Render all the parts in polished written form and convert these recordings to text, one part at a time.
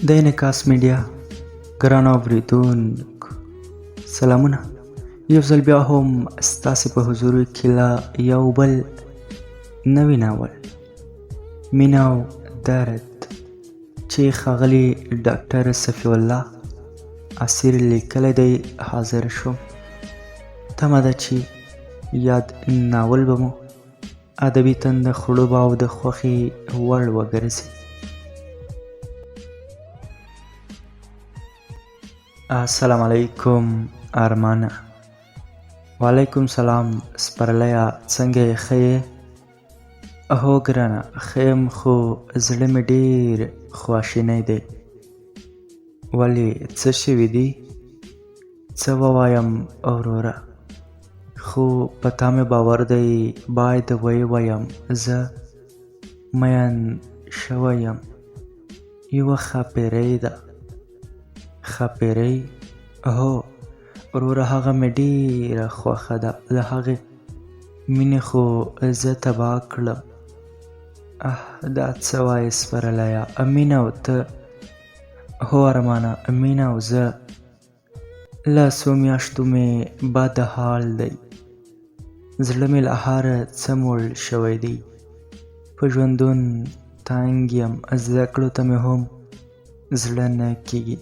د انعکاس میډیا ګرانو اورېدونکو سلامونه. یو ځل بیا هم ستاسې په حضور کې لا یو بل نوی ناول مینه او درد چې ښاغلي ډاکټر صفي الله اسیر لیکلی دی حاضر شوم. تمه ده چې یاد ناول به مو ادبي تنده خړوب او د خوښې وړ وګرځي. السلام علیکم ارمانه. وعلیکم سلام سپرلیه، څنګه یې ښه یې؟ هو ګرانه ښه یم، خو زړه مې ډېر خواشینی دی. ولې څه شوي دي؟ څه ووایم وروره؟ خو په تا مې باور دی باید ویې وایم زه مین شوی یم. یوه ښاپېرۍ ده. ښاپېرۍ؟ هو وروره، هغه مې ډېره خوښه ده. د هغې مینې خو زه تباه کړم. دا څه وایې سپرلیه؟ مینه او ته؟ هو ارمانه، مینه او زه. له څو میاشتو مې بد حال دی. زړه مې له هر څه موړ شوی دی. په ژوندون تنګ یم، زده کړو ته مې هم زړه نه کېږي.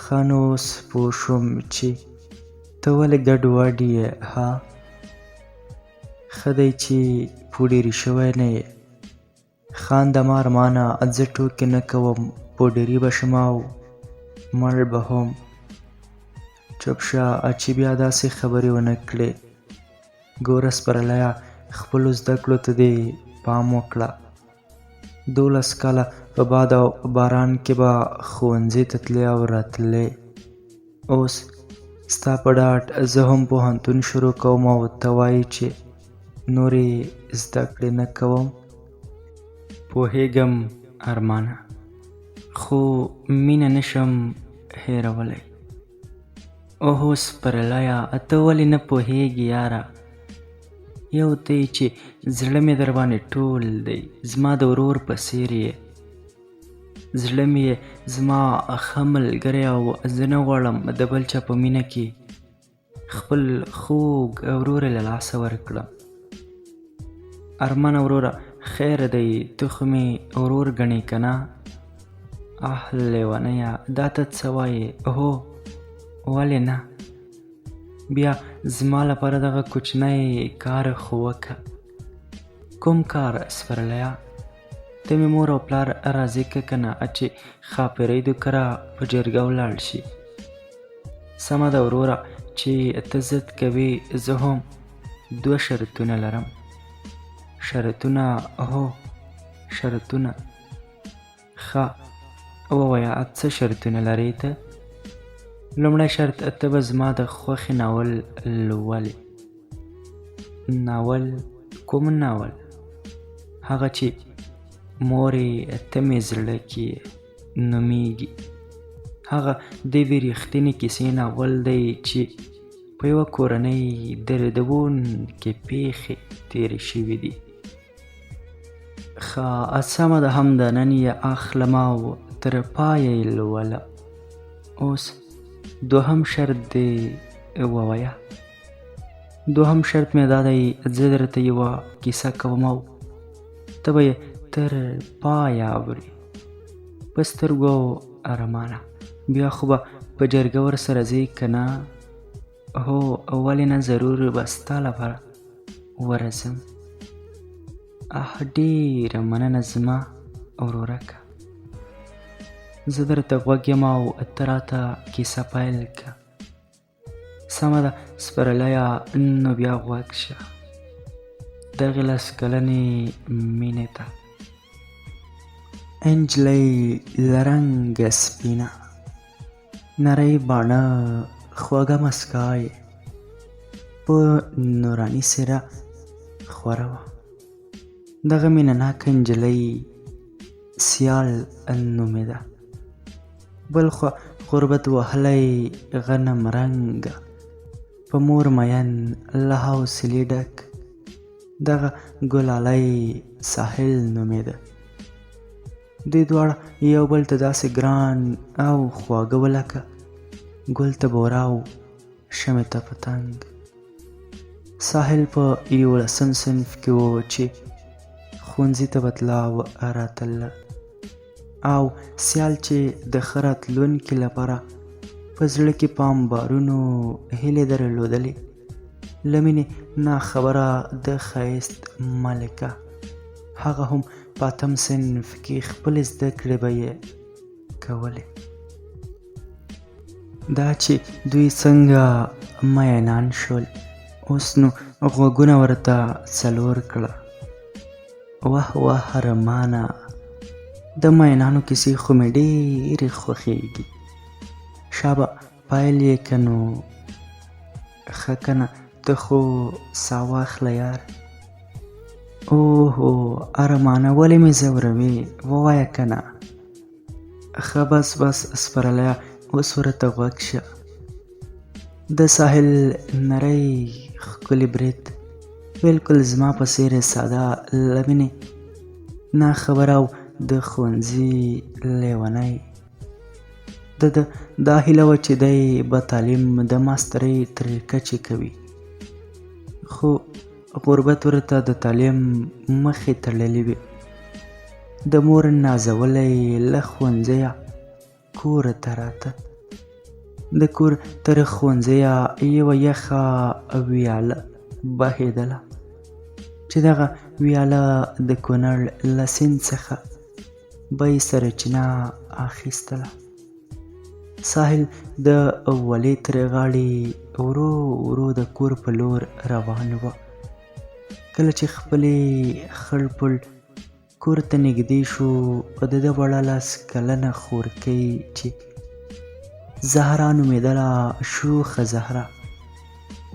ښه نو اوس پوه شوم چې ته ولې ګډوډ یې. ښه دی چې پوډري شوی نه یې. خانده مه ارمانه، زه ټوکې نه کوم، پوډري به شم او مړ به هم. چوپ شه چې بیا داسې خبرې ونه کړې. ګوره سپرلیه، خپلو زده کړو ته دې پام وکړه. 12 کاله په باد او باران کې به ښوونځي ته تلې او راتلې. اوس ستا په ډاډ زه هم پوهنتون شروع کوم او ته وایې چې نورې زده کړې نه کوم. پوهېږم ارمانه، خو مینه نشم هېرولی. اوهو سپرلیه، ته ولې نه پوهېږې یاره؟ یو ته یې چې زړه مې در باندې ټول دی. زما د ورور په څېر یې. زړه مې یې زما ښه ملګری او زه نه غواړم د بل چا په مینه کې خپل خوږ ورور له لاسه ورکړم. ارمانه وروره، خیر دی، ته خو مې ورور ګڼې که نه؟ لیونیه، دا ته څه وایې؟ هو ولې نه؟ بیا زما لپاره دغه کوچنی کار خو وکړه. کوم کار سپرلیه؟ ته مې مور او پلار راضي که نه چې ښاپېرۍ دو کره په جرګه ولاړ شي؟ سمه ده وروره، چې ته ضد کوې زه هم 2 شرطونه لرم. شرطونه؟ هو شرطونه. ښه ووایه څه شرطونه لرې ته؟ لومړی شرط، ته به زما د خوښې ناول لولې. ناول؟ کوم ناول؟ هغه چې مورې ته مې زړه کې نومیږي. هغه د یوې رښتینې کیسې ناول دی چې په یوه کورنۍ دردونکې پیښې تېرې شوي دي. ښه سمه ده، همدا نن یې اخلم او تر پایه یې لولم. اوس دوهم شرط دې ووایه. دوهم شرط مې دا دی، زه درته یوه کیسه کوم او ته به یې تر پایه اورې په سترګو ارمانه. بیا خو به په جرګه ورسره ځې که نه؟ هو ولې نه، ضرور به ستا لپاره ورځم. ډېره مننه زما ورورکه. زه درته غوږ یم او ته راته کیسه پیل که. سمه ده سپرلیه، نو بیا غوږ شه دغې 10 کلنې مینې ته. نجلۍ له رنګه سپینه، نری باڼه، خوږه مسکا یې په نوراني څېره خوره وه. دغه مینه ناکه نجلۍ سیال نومېده. بل خوا غربت وهلی غنم رنګه، په مور مین له حوصلې ډک دغه ګلالی ساحل نومېده. دوی دواړه یو بل ته داسې ګران او خواږه وه لکه ګل ته بورا او شمعې ته پتنګ. ساحل په 11 صنف کې و چې ښوونځي ته به تله او راتله، او سیال چې د ښه راتلونکي لپاره په زړه کې پام بارونو هیلې درلودلې. له مینې ناخبره د ښایست ملکه، هغه هم په 8 صنف کې خپلې زده کړې به یې کولې. دا چې دوی څنګه مینان شول، اوس نو غوږونه ورته څلور کړه. واه واه رمانه، د مینانو کیسې خو مې ډېرې خوښېږي. شابه پایل یې که نو ښه که نه، ته خو سا واخله یار. اوهو ارمانه ولې مې ځوروې، ووایه که نه. ښه بس بس سپرلیه، اوس ورته غوږ شه. د ساحل نری ښکلی برید بلکل زما په څېر ساده، له مینې ناخبره او د ښوونځي لیونی. د دا هیله وه چې دی به تعلیم د ماسترۍ تر کچې کوي، خو غربت ورته د تعلیم مخې تړلې وې. د مور نازولی له ښوونځیه کور ته راته، د کور تر ښوونځیه یوه یخه ویاله بهېدله، چې دغه ویاله د کونړ له سیند څخه به یې سرچینه اخیستله. ساحل د ولې تر غاړې ورو ورو د کور په لور روان و. کله چې خپلې خړ پړ کور ته نږدې شو، په د 14 کلنه خورکۍ چې زهرا نومېدله، شوخه زهرا،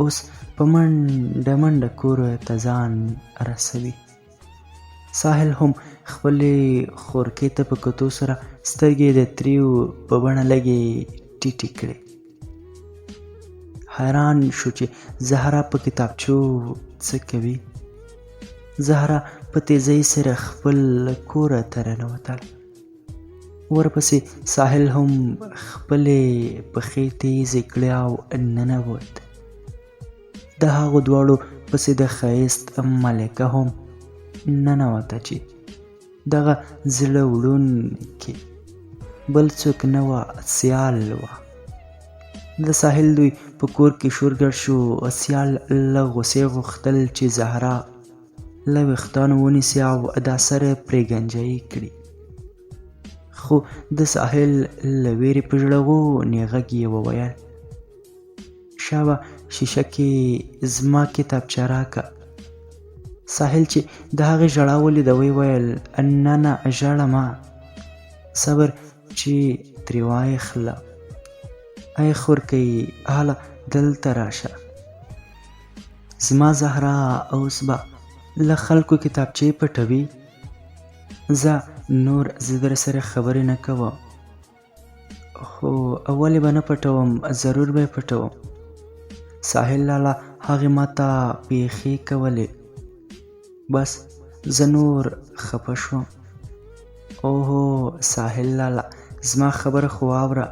اوس په منډه منډه کور ته ځان رسوي. ساحل هم خپلې خورکۍ ته په کتو سره سترګې د تریو په بڼه لږې ټیټې کړې. حیران شو چې زهرا په کتابچو څه کوي. زهرا په تیزۍ سره خپل کور ته رنوتل. ورپسې ساحل هم خپلې پښې تیزې کړې او ننوت. د هغو دواړو پسې د ښایست ملکه هم ننوته چې دغه زړه وړونکې بل څوک نه وه، سیال وه. د ساحل دوی په کور کې شور ګډ شو. سیال له غوسې غوښتل چې زهرا له ویښتانو ونیسي او دا سر پرې ګنجۍ کړي، خو د ساحل له ویرې په ژړغوني غږ یې وویل: شابه شیشه کې زما کتابچه راکه. ساحل چې د هغې ژړا ولیده ویل: نه نه ژاړه مه، صبر چې ترې واخله. ای خورکۍ هله دلته راشه. زما زهرا اوس به له خلکو کتابچې پټوي. زه نور زه در سره خبرې نه کوم. خو ولې به نه پټوم، ضرور به یې پټوم. ساحل لالا هغې ما ته پیښې کولې. بس زه نور خفه شوم. اوهو ساحل لالا، زما خبره خو واوره.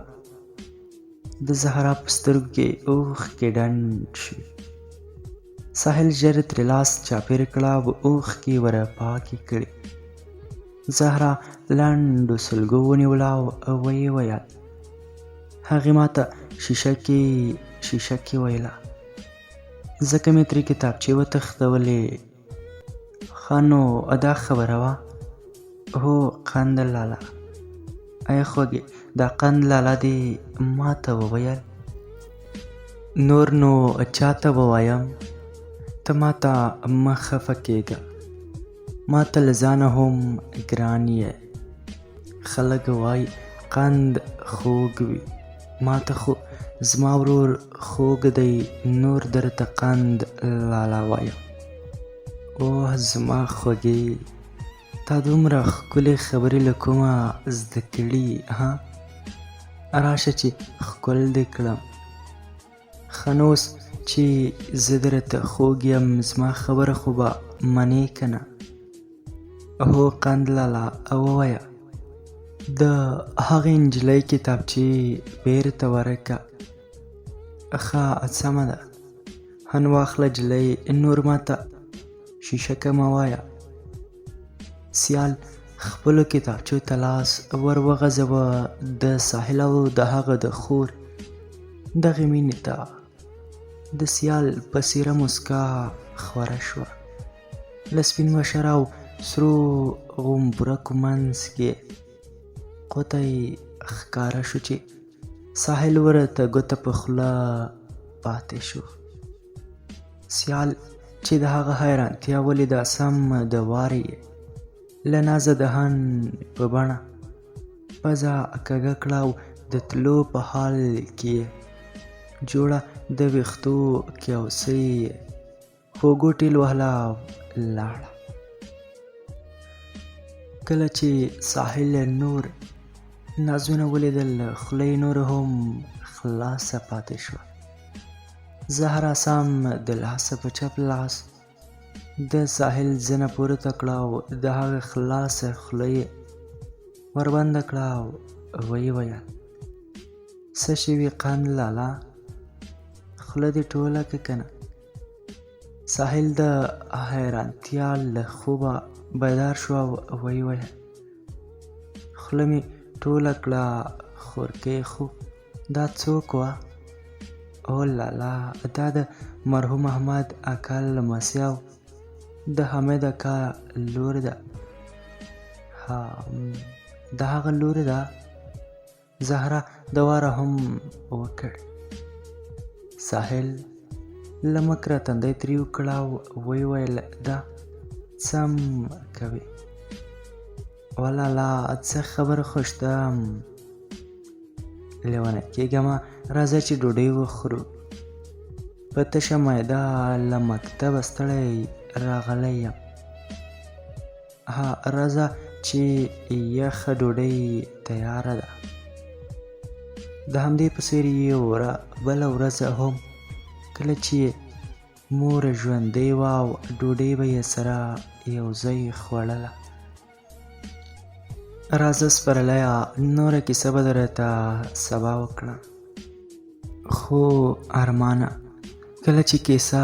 د زهرا په سترګو کې اوښکې ډنډ شوې. ساحل ژر ترې لاس چاپېر کړه او اوښکې ور پاکې کړې. زهرا لنډو سلګو ونیوله او ویې ویل: هغې ما ته شیشه کې ویله، ځکه مې ترې کتابچې وتښتولې. ښه نو دا خبره وه. هو قند لالا. ای خوږې، دا قند لالا دې ما ته وویل. نور نو چا ته ووایم؟ ته ما ته مه خفه کېږه، ما ته له ځانه هم ګران یې. خلک وایي قند خوږ وي، ما ته خو زما ورور خوږ دی، نور درته قند لالا وایم. اوه زما خوږې، تا دومره ښکلې خبرې له کومه زده کړي؟ ها، راشه چې ښکل دې کړم. ښه نو اوس چې زه درته خوږ یم، زما خبره خو به منې که نه؟ هو قند لالا، ووایه. د هغې نجلۍ کتابچې بیرته ورکه. ښه سمه ده، هن واخله جلۍ، نور ماته شیشکه مه وایه. سیال خپلو کتابچو ته لاس ور وغځوه. د ساحل او د هغه د خور دغې مینې ته د سیال په څېره موسکا خوره شوه. له سپین مشر او سرو غومبرکو منځ کې قطی ښکاره شو چې ساحل ورته ګوته په خوله پاتې شو. سیال چې د هغه حیرانتیا ولیده سم د وارې له نازه د هن په بڼه پزه کږه کړه او د تلو په حال کې جوړه د ویښتو کیوسۍ خوږو ټیل وهله لاړه. کله چې ساحل نور نازونه ولیدل خوله یې نور هم خلاصه پاتې شوه. زهرا سم د لاسه په چپ لاس د ساحل زنه پورته کړه او د هغه خلاصه خوله یې وربنده کړه او ویې ویل: څه شوي قند لالا، خوله دې ټوله که که نه؟ ساحل د حیرانتیا له خوبه بیدار شو او ویې ویل: خوله مې ټوله کړه خورکۍ، خو دا څوک وه؟ او لالا، دا د مرحوم احمد اکا لمسۍ او د حمید اکا لور ده. ها، د هغه لور ده؟ زهرا د واره هم وکړ. ساحل له مکره تندی تریو کړ او ویې ویل: دا سم کوي ولالا، څه خبره خو شته؟ لیونی کېږمه، راځه چې ډوډۍ وخورو. په تشه معده له مکتبه ستړی راغلی یم. ها، راځه چې یخه ډوډۍ تیاره ده. د همدې په څېر یې بله ورځ هم کله چې مور ژوندۍ وه او ډوډۍ به یې سره یو ځای خوړله. راځه سپرلیه، نوره کیسه به درته سبا وکړم. خو ارمانه، کله چې کیسه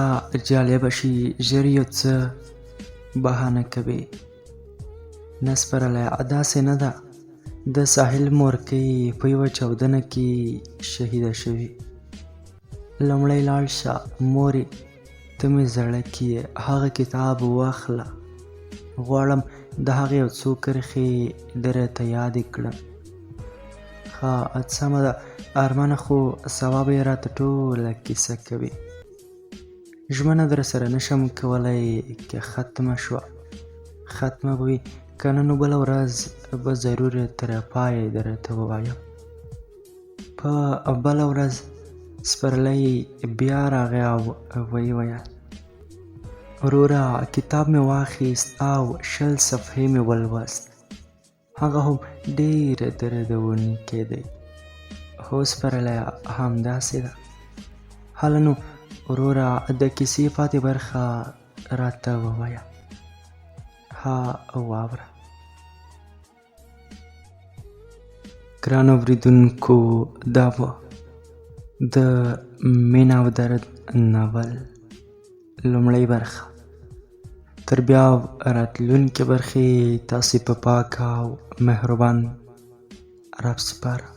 جالبه شي ژر یو څه بهانه کوي. نه سپرلیه، داسې نه ده. د ساحل مورکۍ په یوه چاودنه کې شهیده شوې. لومړی لاړ شه مورې، ته مې زړه کې هغه کتاب واخله. غواړم د هغې یو څو کرښې درته یادې کړم. ښه سمه ده ارمانه، خو سبا به یې راته ټوله کیسه کوي. ژمنه در سره نشم کولی که ختمه شوه. ختمه به وي که نه نو بله ورځ به ضرور تر پایه درته ووایم. په بله ورځ سپرلی بیا راغی او ویې ویل: وروره، کتاب مې واخیست او 20 صفحې مې ولوست. هغه هم ډېر دردونکی دی. هو سپرلیه، همداسې ده. هله نو وروره، د کیسې پاتې برخه راته ووایه. ها، واوره. ګرانو اورېدونکو، دا به د مینه او درد ناول لومړۍ برخه. تر بیا راتلونکې برخې تاسې په پاک او مهربان رب سپارم.